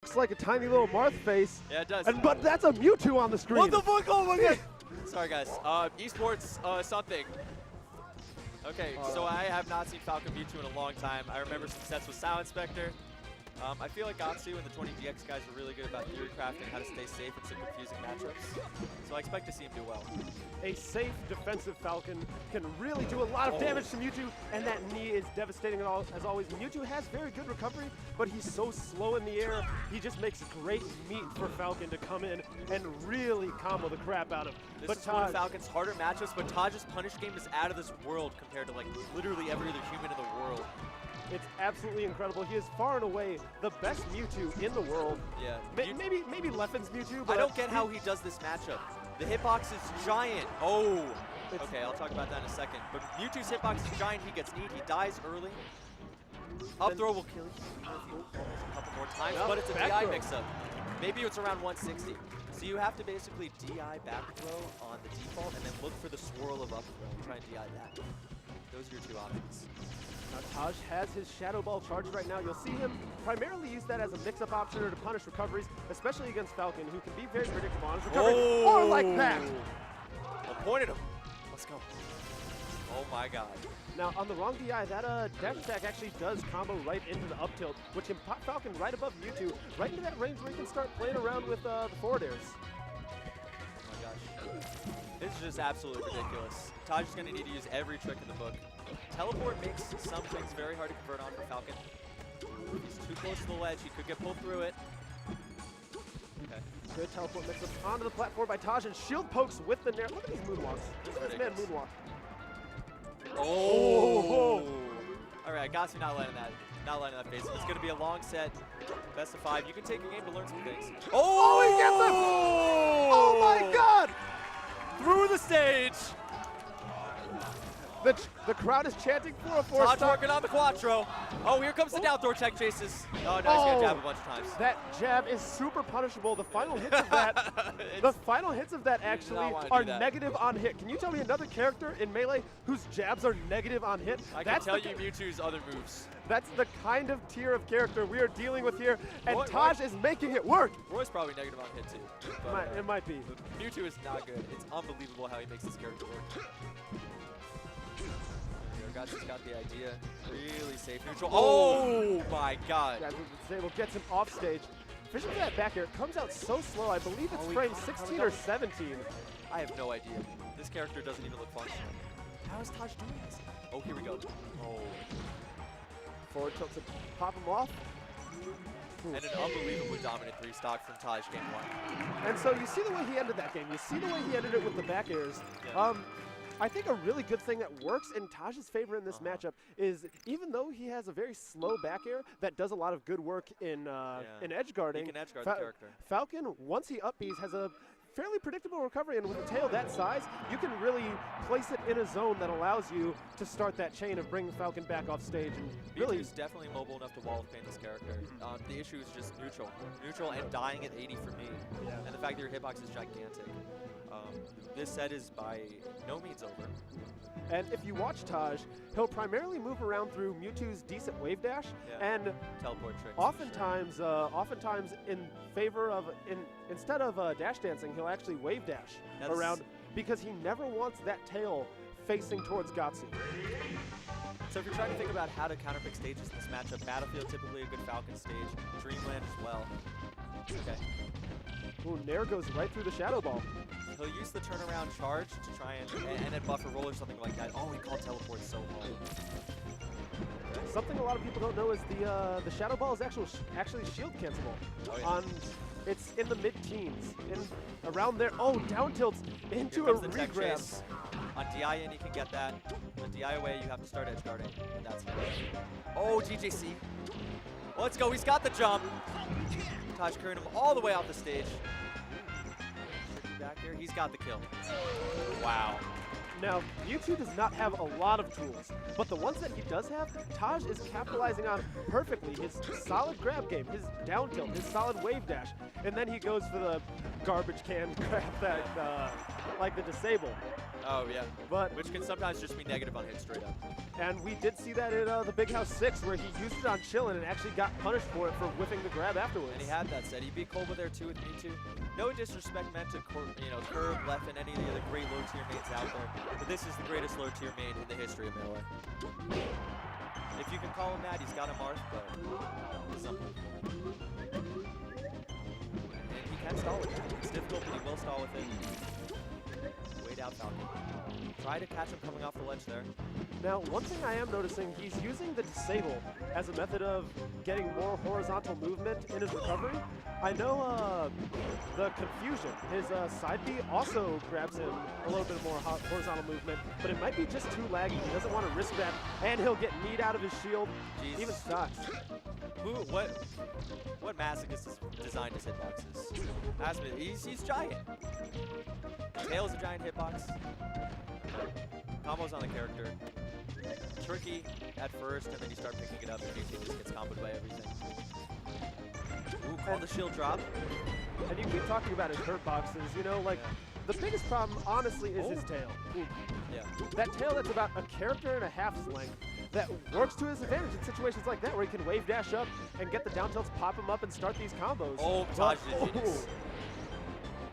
looks like a tiny little Marth face. Yeah, it does. But that's a Mewtwo on the screen. What the fuck? Oh my god. Sorry, guys. Esports something. Okay, so I have not seen Falcon Mewtwo in a long time. I remember some sets with Sound Inspector. I feel like Gahtzu and the 20GX guys are really good about theory crafting, how to stay safe in some confusing matchups. So I expect to see him do well. A safe defensive Falcon can really do a lot of damage to Mewtwo, and that knee is devastating as always. Mewtwo has very good recovery, but he's so slow in the air, he just makes great meat for Falcon to come in and really combo the crap out of him. This is one of Falcon's harder matchups, but Taj's punish game is out of this world compared to like literally every other human in the world. It's absolutely incredible. He is far and away the best Mewtwo in the world. Yeah. Maybe Leffen's Mewtwo, but I don't get how he does this matchup. The hitbox is giant. Oh. Okay, I'll talk about that in a second. But Mewtwo's hitbox is giant. He gets kneed. He dies early. Up throw will kill you a couple more times, but it's a DI mix-up. Maybe it's around 160. So you have to basically DI back throw on the default and then look for the swirl of up throw and try and DI that. Those are your two options. Now Taj has his Shadow Ball charged right now. You'll see him primarily use that as a mix-up option or to punish recoveries, especially against Falcon, who can be very predictable on his recovery. Or like that! I pointed him. Let's go. Oh my god. Now on the wrong DI, that dash attack actually does combo right into the up tilt, which can pop Falcon right above Mewtwo, right into that range where he can start playing around with the forward airs. Oh my gosh. This is just absolutely ridiculous. Taj is going to need to use every trick in the book. Teleport makes some things very hard to convert on for Falcon. If he's too close to the ledge, he could get pulled through it. Okay. Good teleport mix-up onto the platform by Taj, and shield pokes with the nair. Look at these moonwalks. This man moonwalk. Oh! All right, Gahtzu not letting that face. It's going to be a long set, best of 5. You can take a game to learn some things. Oh, he gets him! Oh my god! Through the stage! The crowd is chanting for a Taj working on the Quattro. Oh, here comes the down throw tech chases. Oh, no, he's going to jab a bunch of times. That jab is super punishable. The final hits of that, the final hits of that actually are negative on hit. Can you tell me another character in Melee whose jabs are negative on hit? I can tell you Mewtwo's other moves. That's the kind of tier of character we are dealing with here, and Taj is making it work. Roy's probably negative on hit too. But, it might be. Mewtwo is not good. It's unbelievable how he makes this character work. Gahtzu's got the idea. Really safe neutral. Oh my god. Disable gets him off stage. Fishing for that back air. It comes out so slow. I believe it's frame 16 or 17. I have no idea. This character doesn't even look functional. How is Taj doing this? Oh, here we go. Oh. Forward tilt to pop him off. And an unbelievably dominant 3-stock from Taj game 1. And so you see the way he ended that game. You see the way he ended it with the back airs. Yeah. I think a really good thing that works in Taj's favor in this matchup is even though he has a very slow back air that does a lot of good work in edge guarding, he can edge guard the character. Falcon, once he up Bs, has a fairly predictable recovery, and with a tail that size, you can really place it in a zone that allows you to start that chain of bringing Falcon back off stage. And really, he's definitely mobile enough to wall of pain this character. The issue is just neutral and dying at 80 for me, and the fact that your hitbox is gigantic. This set is by no means over. And if you watch Taj, he'll primarily move around through Mewtwo's decent wave dash and teleport tricks. Oftentimes in favor of instead of dash dancing, he'll actually wave dash around because he never wants that tail facing towards Gahtzu. So if you're trying to think about how to counterpick stages in this matchup, Battlefield typically a good Falcon stage, Dreamland as well. Okay. Ooh, Nair goes right through the Shadow Ball. He'll use the turnaround charge to try and then buffer roll or something like that. Oh, he called teleport so low. Something a lot of people don't know is the Shadow Ball is actually shield cancelable. Oh, yeah. It's in the mid-teens, around there. Oh, down tilts into a regrab. On DI in, you can get that. On DI away, you have to start edge guarding, and that's it. Oh, GJC. Let's go. He's got the jump. Taj carrying him all the way off the stage. Back here, he's got the kill. Wow. Now, Mewtwo does not have a lot of tools, but the ones that he does have, Taj is capitalizing on perfectly. His solid grab game, his down tilt, his solid wave dash, and then he goes for the garbage can grab that, like the disable. Oh, yeah. But which can sometimes just be negative on hit straight up. And we did see that in the Big House 6, where he used it on Chillin and actually got punished for it for whiffing the grab afterwards. And he had that set. He beat Kolba there too with Mewtwo. No disrespect meant to Curve, Left, and any of the other great low-tier mains out there, but this is the greatest low-tier main in the history of Melee. If you can call him that, he's got a Marth, but something. And he can stall with it. It's difficult, but he will stall with it. Way down Falcon. Try to catch him coming off the ledge there. Now, one thing I am noticing, he's using the disable as a method of getting more horizontal movement in his recovery. I know the confusion, his side B also grabs him a little bit more horizontal movement, but it might be just too laggy. He doesn't want to risk that, and he'll get kneed out of his shield. Jeez. Even stocks. What masochist is designed his hitboxes? Ask me, he's giant. Tail is a giant hitbox. Combos on the character. Tricky at first, and then you start picking it up, and Mewtwo just gets comboed by everything. Ooh, call the shield drop. And you keep talking about his hurt boxes, you know, like, the biggest problem, honestly, is his tail. Ooh. Yeah. That tail that's about a character and a half's length that works to his advantage in situations like that, where he can wave dash up and get the down tilts, pop him up, and start these combos. Oh, Taj is genius.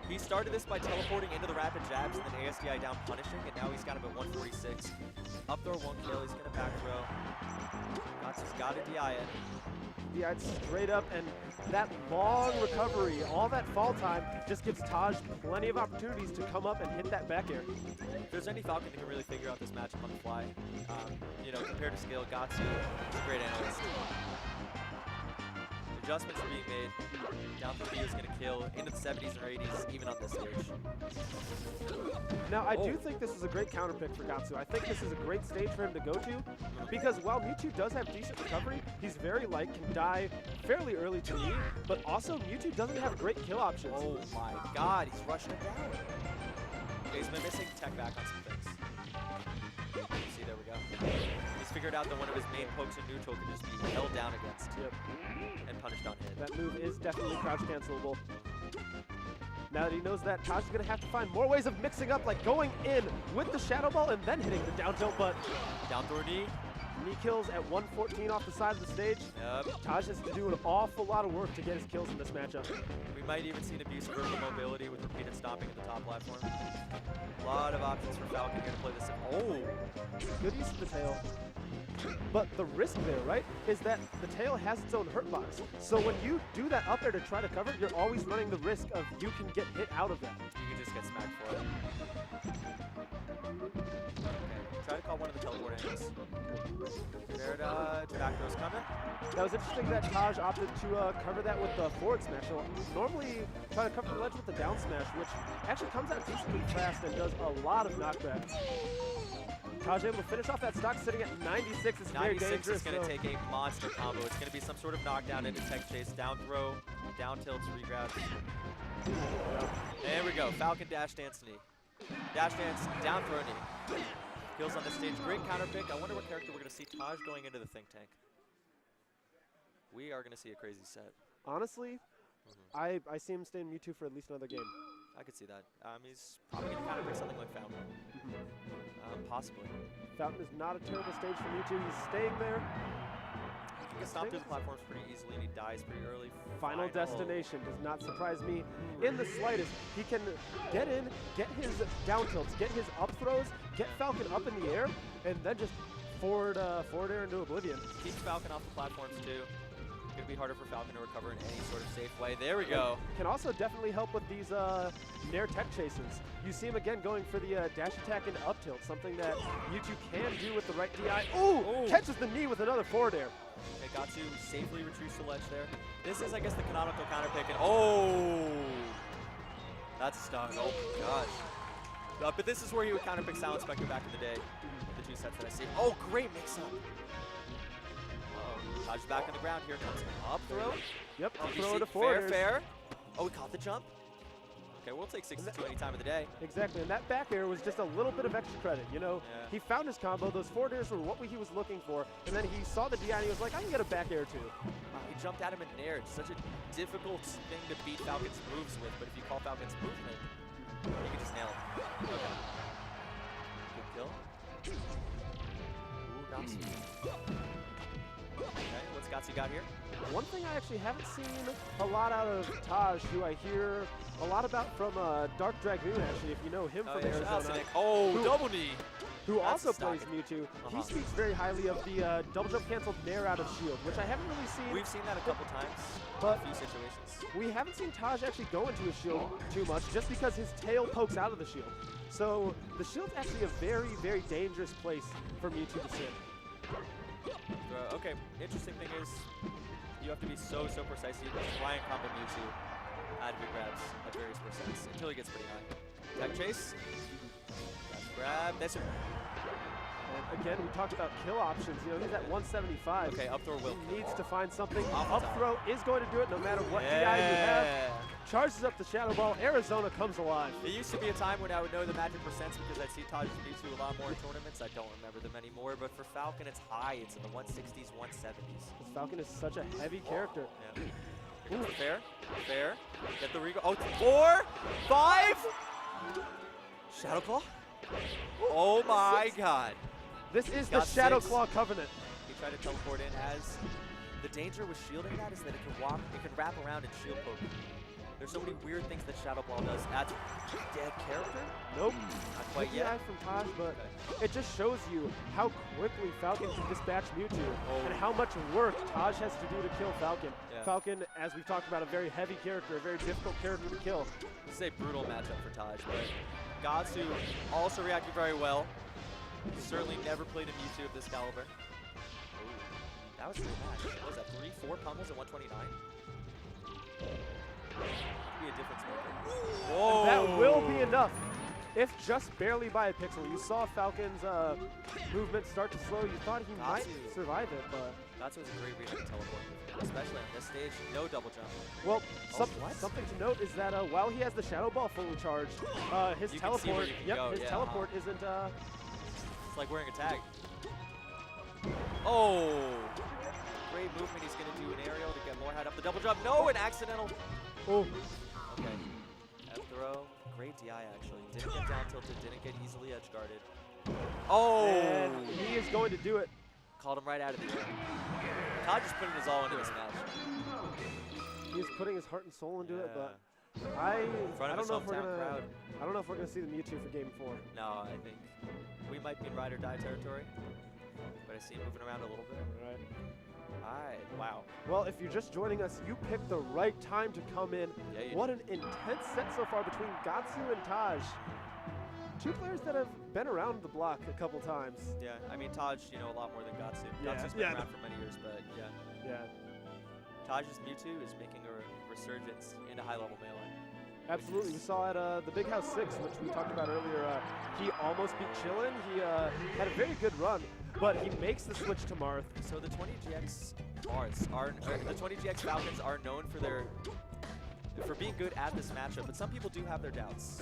He started this by teleporting into the rapid jabs and then ASDI down punishing, and now he's got him at 146. Up throw, 1 kill, he's gonna back throw. Gahtzu's got a DI it. DI'd straight up, and that long recovery, all that fall time, just gives Taj plenty of opportunities to come up and hit that back air. If there's any Falcon that can really figure out this matchup on the fly, you know, compared to scale, Gahtzu is a great analyst. Adjustments are being made. Down 3 is going to kill into the 70s or 80s, even on this stage. Now, I do think this is a great counter pick for Gahtzu. I think this is a great stage for him to go to, because while Mewtwo does have decent recovery, he's very light, can die fairly early to me, but also Mewtwo doesn't have great kill options. Oh my god, he's rushing it down. Okay, he's been missing tech back on some things. See, there we go. He's figured out that one of his main pokes in neutral can just be held down against. Yep. And punished on hit. That move is definitely crouch cancelable. Now that he knows that, Taj is going to have to find more ways of mixing up, like going in with the Shadow Ball and then hitting the down tilt, but down throw knee. Knee kills at 114 off the side of the stage. Yep. Taj has to do an awful lot of work to get his kills in this matchup. We might even see an abuse of vertical mobility with repeated stomping at the top platform. A lot of options for Falcon here to play this. Oh! Good use of the tail. But the risk there, right, is that the tail has its own hurt box. So when you do that up there to try to cover, you're always running the risk of you can get hit out of that. You can just get smacked for it. Okay, try to call one of the teleport angles. There, back throw's coming. That was interesting that Taj opted to cover that with the forward smash. So normally try to cover the ledge with the down smash, which actually comes out decently fast and does a lot of knockback. Taj able to finish off that stock sitting at 96. It's very dangerous. 96 is going to take a monster combo. It's going to be some sort of knockdown into tech chase, down throw, down tilts, regrabs. There we go. Falcon dash dance knee. Dash dance, down throw knee. Kills on the stage. Great counter pick. I wonder what character we're going to see Taj going into the think tank. We are going to see a crazy set. Honestly, I see him staying Mewtwo for at least another game. I could see that. He's probably going to counter pick something like Falcon. Possibly. Falcon is not a terrible stage for Mewtwo. He's staying there. He can stomp through the platforms pretty easily, and he dies pretty early. Final destination does not surprise me in the slightest. He can get in, get his down tilts, get his up throws, get Falcon up in the air, and then just forward air into oblivion. Keeps Falcon off the platforms too. It's going to be harder for Falcon to recover in any sort of safe way. There we go. Can also definitely help with these Nair tech chases. You see him again going for the dash attack into up tilt, something that Mewtwo can do with the right DI. Ooh! Catches the knee with another forward air. Okay, Gahtzu safely retreats the ledge there. This is, I guess, the canonical counter pick. And oh! That's a stun. Oh my gosh. But this is where he would counter pick Silent Spectre back in the day. The 2 sets that I see. Oh, great mix up. Taj is back on the ground. Here comes up throw. Yep, up throw to forward. Fair. Oh, we caught the jump. Okay, we'll take 62 any time of the day. Exactly, and that back air was just a little bit of extra credit. You know, he found his combo. Those forward airs were what he was looking for, and then he saw the DI and he was like, I can get a back air too. He jumped at him in Nair. It's such a difficult thing to beat Falcon's moves with, but if you call Falcon's movement, you can just nail it. Okay. kill. Ooh, Gahtzu. Okay, what's Gahtzu got here? One thing I actually haven't seen a lot out of Taj, who I hear a lot about from Dark Dragoon, actually, if you know him from Arizona. Oh, double knee. Who That's also plays Mewtwo. He speaks very highly of the double jump canceled nair out of shield, which I haven't really seen. We've seen that a couple times, but in a few situations. We haven't seen Taj actually go into his shield too much, just because his tail pokes out of the shield. So the shield's actually a very, very dangerous place for Mewtwo to sit. Okay, interesting thing is, you have to be so precise. You can try and combo Mewtwo out of your grabs at various percents until he gets pretty high. Tech chase. That's grab. That's and again, we talked about kill options. You know, he's at 175. Okay, up throw will. He needs to find something. Off Up throw is going to do it no matter what DI you have. Charges up the Shadow Ball. Arizona comes alive. There used to be a time when I would know the magic percents because I'd see Taj's Mewtwo a lot more in tournaments. I don't remember them anymore, but for Falcon, it's high. It's in the 160s, 170s. Falcon is such a heavy character. Yeah. Fair, fair. Get the Regal. Oh, 4, 5. Shadow Claw. Oh my God. This is the Shadow Claw Covenant. He tried to teleport in as the danger with shielding that is that it can wrap around and shield poke. There's so many weird things that Shadow Ball does. That's dead character? Nope. Not quite yet. From Taj, but it just shows you how quickly Falcon can dispatch Mewtwo and how much work Taj has to do to kill Falcon. Yeah. Falcon, as we've talked about, a very heavy character, a very difficult character to kill. This is a brutal matchup for Taj, but Gahtzu also reacted very well. Certainly never played a Mewtwo of this caliber. Ooh, that was a good match. What was that, 3-4 pummels at 129? Be a difference maker. Whoa! And that will be enough, if just barely by a pixel. You saw Falcon's movement start to slow. You thought he might survive it, but Gahtzu was a great read on the teleport, especially on this stage. No double jump. Well, something to note is that while he has the Shadow Ball fully charged, his teleport, teleport isn't. It's like wearing a tag. Oh! Great movement. He's going to do an aerial to get more head up the double jump. No, an accidental. Oh. Okay. F throw. Great DI actually. Didn't get down tilted. Didn't get easily edge guarded. Oh! And he is going to do it. Called him right out of the air. Todd just putting his all into this match. He is putting his heart and soul into it, but I don't know if we're gonna see the Mewtwo for Game 4. No, I think we might be in ride or die territory, but I see him moving around a little bit. Right. Alright, wow. Well, if you're just joining us, you picked the right time to come in. Yeah, what an intense set so far between Gahtzu and Taj. Two players that have been around the block a couple times. Yeah, I mean, Taj, you know, a lot more than Gahtzu. Gahtzu's been around for many years, but yeah. Yeah. Taj's Mewtwo is making a resurgence into high-level melee. Absolutely. We saw at the Big House 6, which we talked about earlier, he almost beat Chillin. He had a very good run, but he makes the switch to Marth. So the 20GX Marths the 20GX Falcons are known for being good at this matchup, but some people do have their doubts.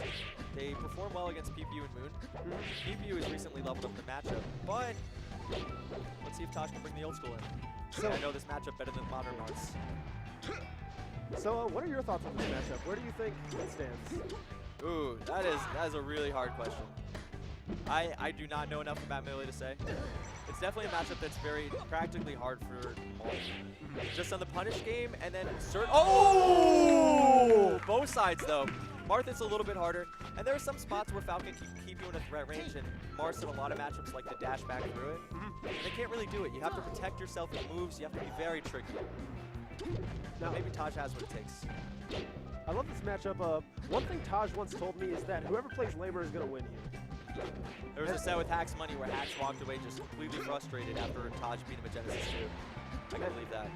They perform well against PPU and Moon. PPU has recently leveled up the matchup, but let's see if Taj can bring the old school in. So I know this matchup better than modern Marths. So what are your thoughts on this matchup? Where do you think it stands? Ooh, that is a really hard question. I do not know enough about Melee to say. It's definitely a matchup that's very practically hard for all. Just on the punish game, and then both sides though. Marth is a little bit harder, and there are some spots where Falcon can keep you in a threat range, and Marth in a lot of matchups like to dash back through it. And they can't really do it. You have to protect yourself with moves. You have to be very tricky. Now maybe Taj has what it takes. I love this matchup. One thing Taj once told me is that whoever plays lamer is going to win here. There was a set with Hack's Money where Hacks walked away just completely frustrated after Taj beat him at Genesis 2. I can believe that.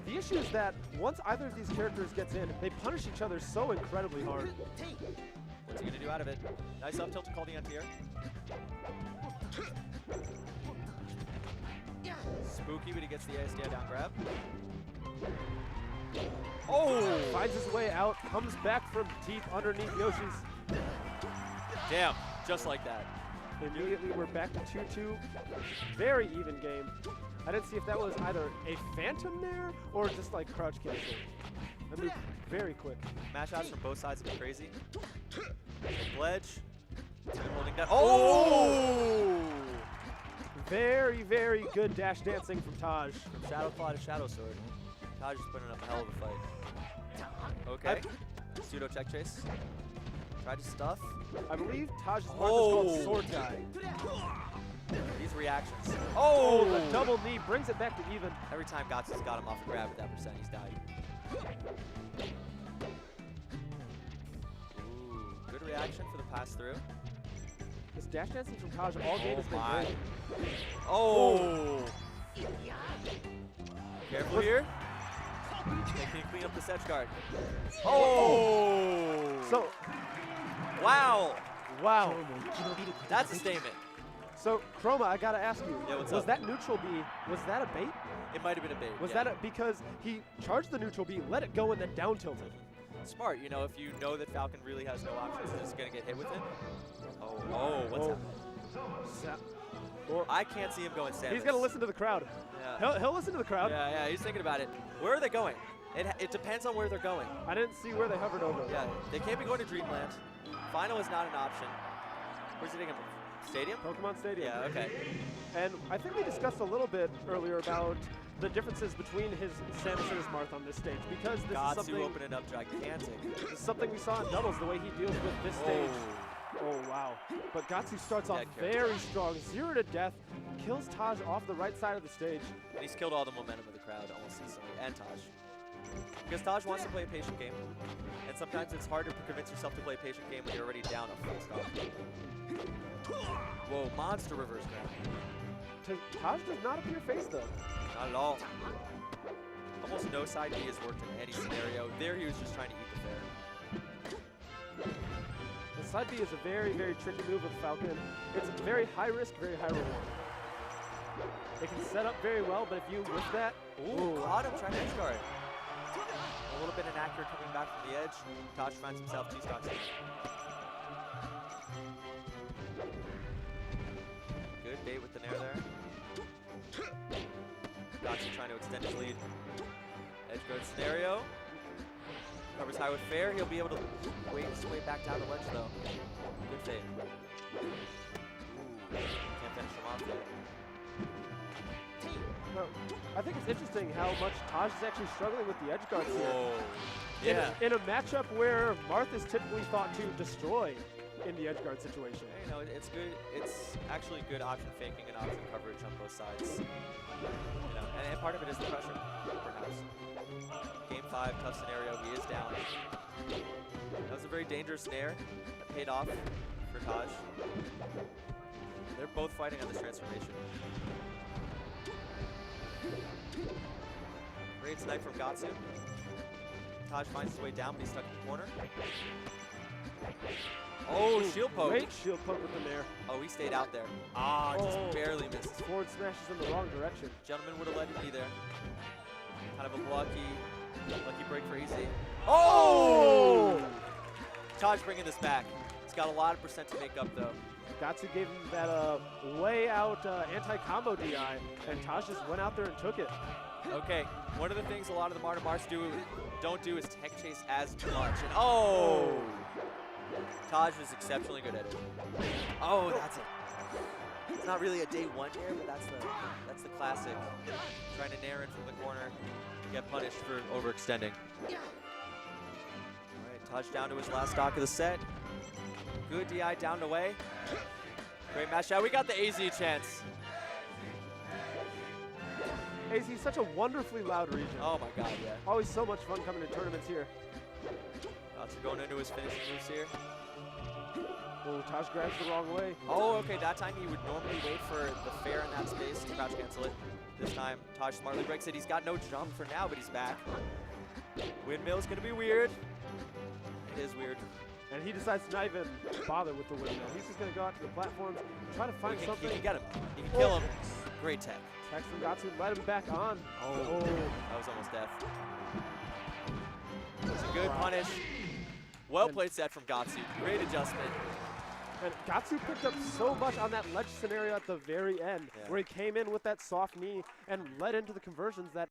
The issue is that once either of these characters gets in, they punish each other so incredibly hard. What's he going to do out of it? Nice up tilt to call the anti-air. Spooky, but he gets the ASDI down grab. Oh! Finds his way out, comes back from deep underneath Yoshi's. Damn, just like that. Immediately we're back to 2-2. Very even game. I didn't see if that was either a phantom nair or just like crouch cancel. That moved very quick. Mash outs from both sides have been crazy. Ledge. Holding down. Oh! Very, very good dash dancing from Taj. From Shadow Claw to Shadow Sword. Taj is putting up a hell of a fight. Okay. Pseudo check chase. Tried to stuff. I believe Taj's Marth is called Sword Guy. These reactions. Oh, the double knee brings it back to even. Every time Gahtzu's got him off the grab at that percent, he's died. Ooh, good reaction for the pass through. This dash dancing from Taj all game has been great. Oh! Careful here. Can you clean up this edge guard? Oh! So, wow! wow. That's a statement. So, Chroma, I gotta ask you, Yeah, what's was up? that neutral B, was that a bait? It might have been a bait. Was yeah. that because he charged the neutral B, let it go, and then down tilted? Smart, you know, if you know that Falcon really has no options, just gonna get hit with it. Oh, what's happening? Well, I can't see him going Samus. he's gonna listen to the crowd. Yeah. He'll listen to the crowd. Yeah, he's thinking about it. Where are they going? It depends on where they're going. I didn't see where they hovered over. Yeah, they can't be going to Dreamland. Final is not an option. Where's he taking him? Stadium? Pokemon Stadium. Yeah, okay. And I think we discussed a little bit earlier about the differences between his Samus and his Marth on this stage, because this is Gahtzu something. opening up gigantic. This is something we saw in doubles, the way he deals with this stage. Oh, wow. But Gahtzu starts off very strong. 0 to death. Kills Taj off the right side of the stage. And he's killed all the momentum of the crowd almost instantly, and Taj. Because Taj wants to play a patient game. And sometimes it's hard to convince yourself to play a patient game when you're already down a full stop. Whoa, monster reverse grab. Taj does not appear face, though. Not at all. Almost no side B has worked in any scenario. There he was just trying to eat the fair. The side B is a very, very tricky move with Falcon. It's very high risk, very high reward. It can set up very well, but if you whiff that, ooh, caught him trying to edge guard. A little bit inaccurate coming back from the edge. Taj finds himself 2 stocks in. Good bait with the nair there. Gahtzu trying to extend his lead. Edge guard scenario. Covers high with fair. He'll be able to wait his way back down the ledge though. Good fade. Ooh, can't finish him off yet. well, I think it's interesting how much Taj is actually struggling with the edge guards here. Whoa. Yeah. In a matchup where Marth is typically thought to destroy in the edge guard situation. You know, it's good. It's actually good option faking and option coverage on both sides. You know, and part of it is the pressure, perhaps. Game 5, tough scenario. He is down. That was a very dangerous snare that paid off for Taj. They're both fighting on this transformation. Great snipe from Gahtzu. Taj finds his way down, but he's stuck in the corner. Oh, shield poke. Great shield poke with the nair. Oh, he stayed out there. Ah, just barely missed. Forward smashes in the wrong direction. Gentleman would have let him be there. Kind of a lucky break for easy. Oh! Taj bringing this back. He's got a lot of percent to make up, though. Gahtzu gave him that way out anti-combo DI, and Taj just went out there and took it. Okay, one of the things a lot of the Marths don't do is tech chase as much. And oh! Taj is exceptionally good at it. Oh, that's it. It's not really a day 1 nair, but that's the classic. Trying to nair in from the corner, get punished for overextending. All right, Taj down to his last stock of the set. Good DI down to way. Great match out. We got the AZ chance. AZ is such a wonderfully loud region. Oh my god, yeah. Always so much fun coming to tournaments here. Gahtzu going into his finishing moves here. Oh, Taj grabs the wrong way. Oh, okay, that time he would normally wait for the fair in that space to crouch cancel it. This time, Taj smartly breaks it. He's got no jump for now, but he's back. Windmill's gonna be weird. It is weird. And he decides to not even bother with the windmill. He's just gonna go out to the platforms, try to find something. He can get him. He can kill him. Great tech. Tech from Gahtzu, let him back on. Oh, that was almost death. It's a good punish. Well played set from Gahtzu. Great adjustment. And Gahtzu picked up so much on that ledge scenario at the very end, where he came in with that soft knee and led into the conversions that